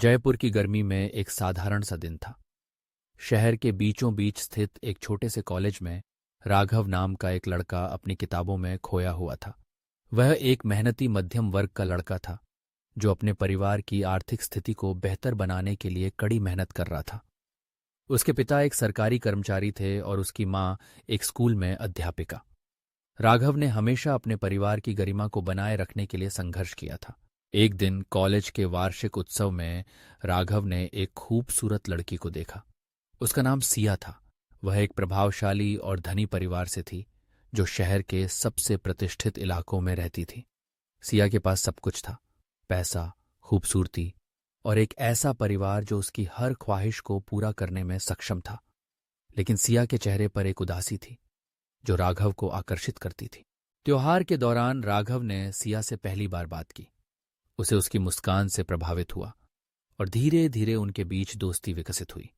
जयपुर की गर्मी में एक साधारण सा दिन था। शहर के बीचों बीच स्थित एक छोटे से कॉलेज में राघव नाम का एक लड़का अपनी किताबों में खोया हुआ था। वह एक मेहनती मध्यम वर्ग का लड़का था जो अपने परिवार की आर्थिक स्थिति को बेहतर बनाने के लिए कड़ी मेहनत कर रहा था। उसके पिता एक सरकारी कर्मचारी थे और उसकी माँ एक स्कूल में अध्यापिका। राघव ने हमेशा अपने परिवार की गरिमा को बनाए रखने के लिए संघर्ष किया था। एक दिन कॉलेज के वार्षिक उत्सव में राघव ने एक खूबसूरत लड़की को देखा। उसका नाम सिया था। वह एक प्रभावशाली और धनी परिवार से थी जो शहर के सबसे प्रतिष्ठित इलाकों में रहती थी। सिया के पास सब कुछ था, पैसा, खूबसूरती और एक ऐसा परिवार जो उसकी हर ख्वाहिश को पूरा करने में सक्षम था। लेकिन सिया के चेहरे पर एक उदासी थी जो राघव को आकर्षित करती थी। त्योहार के दौरान राघव ने सिया से पहली बार बात की। उसे उसकी मुस्कान से प्रभावित हुआ और धीरे धीरे उनके बीच दोस्ती विकसित हुई।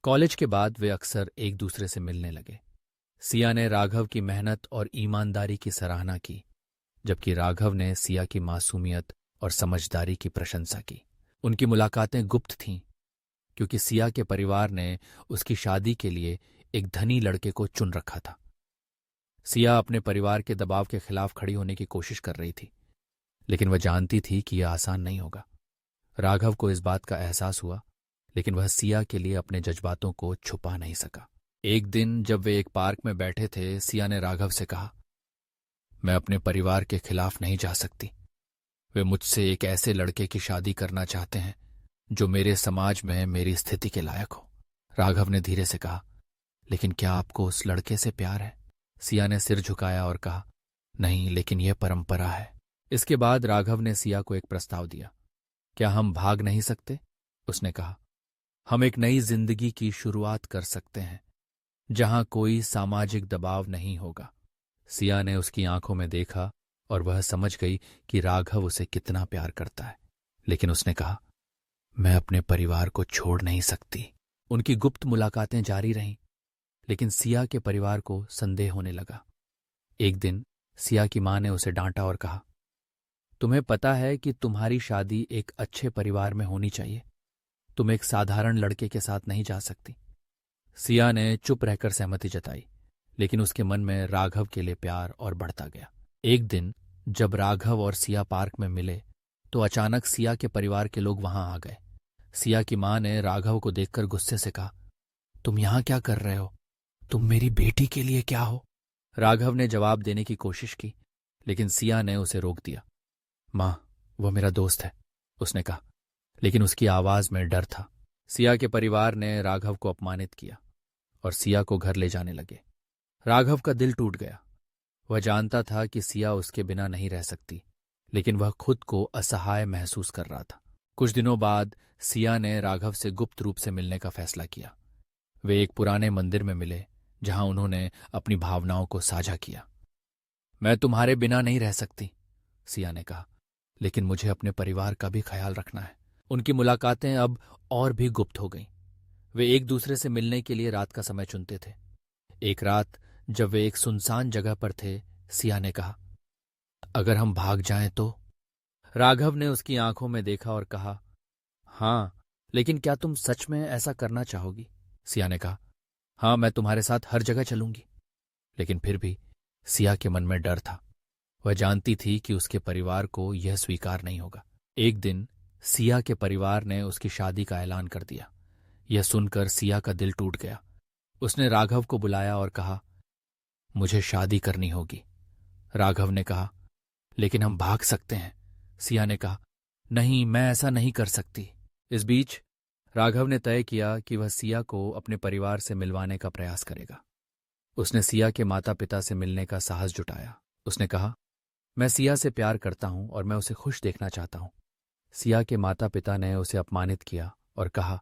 कॉलेज के बाद वे अक्सर एक दूसरे से मिलने लगे। सिया ने राघव की मेहनत और ईमानदारी की सराहना की, जबकि राघव ने सिया की मासूमियत और समझदारी की प्रशंसा की। उनकी मुलाकातें गुप्त थीं क्योंकि सिया के परिवार ने उसकी शादी के लिए एक धनी लड़के को चुन रखा था। सिया अपने परिवार के दबाव के खिलाफ खड़ी होने की कोशिश कर रही थी, लेकिन वह जानती थी कि यह आसान नहीं होगा। राघव को इस बात का एहसास हुआ, लेकिन वह सिया के लिए अपने जज्बातों को छुपा नहीं सका। एक दिन जब वे एक पार्क में बैठे थे, सिया ने राघव से कहा, मैं अपने परिवार के खिलाफ नहीं जा सकती। वे मुझसे एक ऐसे लड़के की शादी करना चाहते हैं जो मेरे समाज में मेरी स्थिति के लायक हो। राघव ने धीरे से कहा, लेकिन क्या आपको उस लड़के से प्यार है? सिया ने सिर झुकाया और कहा, नहीं, लेकिन यह परंपरा है। इसके बाद राघव ने सिया को एक प्रस्ताव दिया। क्या हम भाग नहीं सकते? उसने कहा, हम एक नई जिंदगी की शुरुआत कर सकते हैं जहां कोई सामाजिक दबाव नहीं होगा। सिया ने उसकी आंखों में देखा और वह समझ गई कि राघव उसे कितना प्यार करता है, लेकिन उसने कहा, मैं अपने परिवार को छोड़ नहीं सकती। उनकी गुप्त मुलाकातें जारी रहीं, लेकिन सिया के परिवार को संदेह होने लगा। एक दिन सिया की मां ने उसे डांटा और कहा, तुम्हें पता है कि तुम्हारी शादी एक अच्छे परिवार में होनी चाहिए। तुम एक साधारण लड़के के साथ नहीं जा सकती। सिया ने चुप रहकर सहमति जताई, लेकिन उसके मन में राघव के लिए प्यार और बढ़ता गया। एक दिन जब राघव और सिया पार्क में मिले तो अचानक सिया के परिवार के लोग वहां आ गए। सिया की मां ने राघव को देखकर गुस्से से कहा, तुम यहां क्या कर रहे हो? तुम मेरी बेटी के लिए क्या हो? राघव ने जवाब देने की कोशिश की, लेकिन सिया ने उसे रोक दिया। मां, वह मेरा दोस्त है, उसने कहा, लेकिन उसकी आवाज में डर था। सिया के परिवार ने राघव को अपमानित किया और सिया को घर ले जाने लगे। राघव का दिल टूट गया। वह जानता था कि सिया उसके बिना नहीं रह सकती, लेकिन वह खुद को असहाय महसूस कर रहा था। कुछ दिनों बाद सिया ने राघव से गुप्त रूप से मिलने का फैसला किया। वे एक पुराने मंदिर में मिले जहां उन्होंने अपनी भावनाओं को साझा किया। मैं तुम्हारे बिना नहीं रह सकती, सिया ने कहा, लेकिन मुझे अपने परिवार का भी ख्याल रखना है। उनकी मुलाकातें अब और भी गुप्त हो गईं। वे एक दूसरे से मिलने के लिए रात का समय चुनते थे। एक रात जब वे एक सुनसान जगह पर थे, सिया ने कहा, अगर हम भाग जाएं तो? राघव ने उसकी आंखों में देखा और कहा, हाँ, लेकिन क्या तुम सच में ऐसा करना चाहोगी? सिया ने कहा, हाँ, मैं तुम्हारे साथ हर जगह चलूंगी। लेकिन फिर भी सिया के मन में डर था। वह जानती थी कि उसके परिवार को यह स्वीकार नहीं होगा। एक दिन सिया के परिवार ने उसकी शादी का ऐलान कर दिया। यह सुनकर सिया का दिल टूट गया। उसने राघव को बुलाया और कहा, मुझे शादी करनी होगी। राघव ने कहा, लेकिन हम भाग सकते हैं। सिया ने कहा, नहीं, मैं ऐसा नहीं कर सकती। इस बीच राघव ने तय किया कि वह सिया को अपने परिवार से मिलवाने का प्रयास करेगा। उसने सिया के माता पिता से मिलने का साहस जुटाया। उसने कहा, मैं सिया से प्यार करता हूं और मैं उसे खुश देखना चाहता हूं। सिया के माता पिता ने उसे अपमानित किया और कहा,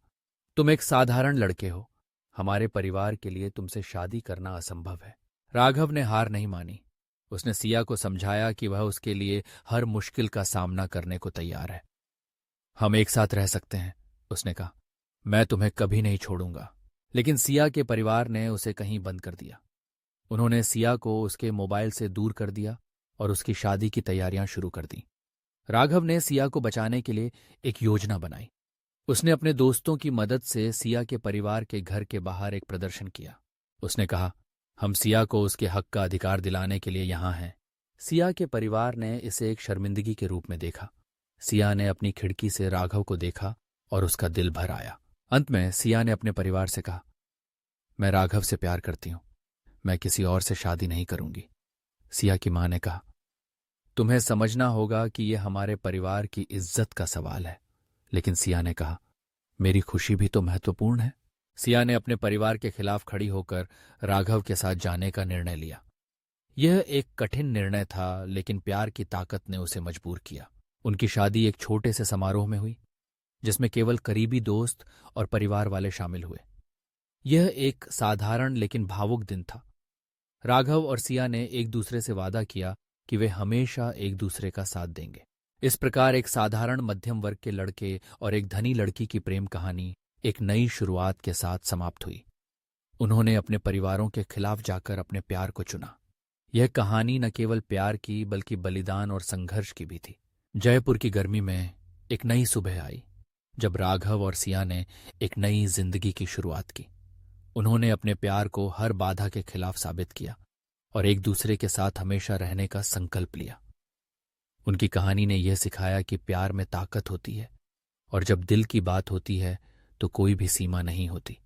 तुम एक साधारण लड़के हो, हमारे परिवार के लिए तुमसे शादी करना असंभव है। राघव ने हार नहीं मानी। उसने सिया को समझाया कि वह उसके लिए हर मुश्किल का सामना करने को तैयार है। हम एक साथ रह सकते हैं, उसने कहा, मैं तुम्हें कभी नहीं छोड़ूंगा। लेकिन सिया के परिवार ने उसे कहीं बंद कर दिया। उन्होंने सिया को उसके मोबाइल से दूर कर दिया और उसकी शादी की तैयारियां शुरू कर दी। राघव ने सिया को बचाने के लिए एक योजना बनाई। उसने अपने दोस्तों की मदद से सिया के परिवार के घर के बाहर एक प्रदर्शन किया। उसने कहा, हम सिया को उसके हक का अधिकार दिलाने के लिए यहाँ हैं। सिया के परिवार ने इसे एक शर्मिंदगी के रूप में देखा। सिया ने अपनी खिड़की से राघव को देखा और उसका दिल भर आया। अंत में सिया ने अपने परिवार से कहा, मैं राघव से प्यार करती हूं, मैं किसी और से शादी नहीं करूंगी। सिया की मां ने कहा, तुम्हें समझना होगा कि यह हमारे परिवार की इज्जत का सवाल है। लेकिन सिया ने कहा, मेरी खुशी भी तो महत्वपूर्ण है। सिया ने अपने परिवार के खिलाफ खड़ी होकर राघव के साथ जाने का निर्णय लिया। यह एक कठिन निर्णय था, लेकिन प्यार की ताकत ने उसे मजबूर किया। उनकी शादी एक छोटे से समारोह में हुई, जिसमें केवल करीबी दोस्त और परिवार वाले शामिल हुए। यह एक साधारण लेकिन भावुक दिन था। राघव और सिया ने एक दूसरे से वादा किया कि वे हमेशा एक दूसरे का साथ देंगे। इस प्रकार एक साधारण मध्यम वर्ग के लड़के और एक धनी लड़की की प्रेम कहानी एक नई शुरुआत के साथ समाप्त हुई। उन्होंने अपने परिवारों के खिलाफ जाकर अपने प्यार को चुना। यह कहानी न केवल प्यार की बल्कि बलिदान और संघर्ष की भी थी। जयपुर की गर्मी में एक नई सुबह आई, जब राघव और सिया ने एक नई जिंदगी की शुरुआत की। उन्होंने अपने प्यार को हर बाधा के खिलाफ साबित किया और एक दूसरे के साथ हमेशा रहने का संकल्प लिया। उनकी कहानी ने यह सिखाया कि प्यार में ताकत होती है और जब दिल की बात होती है तो कोई भी सीमा नहीं होती।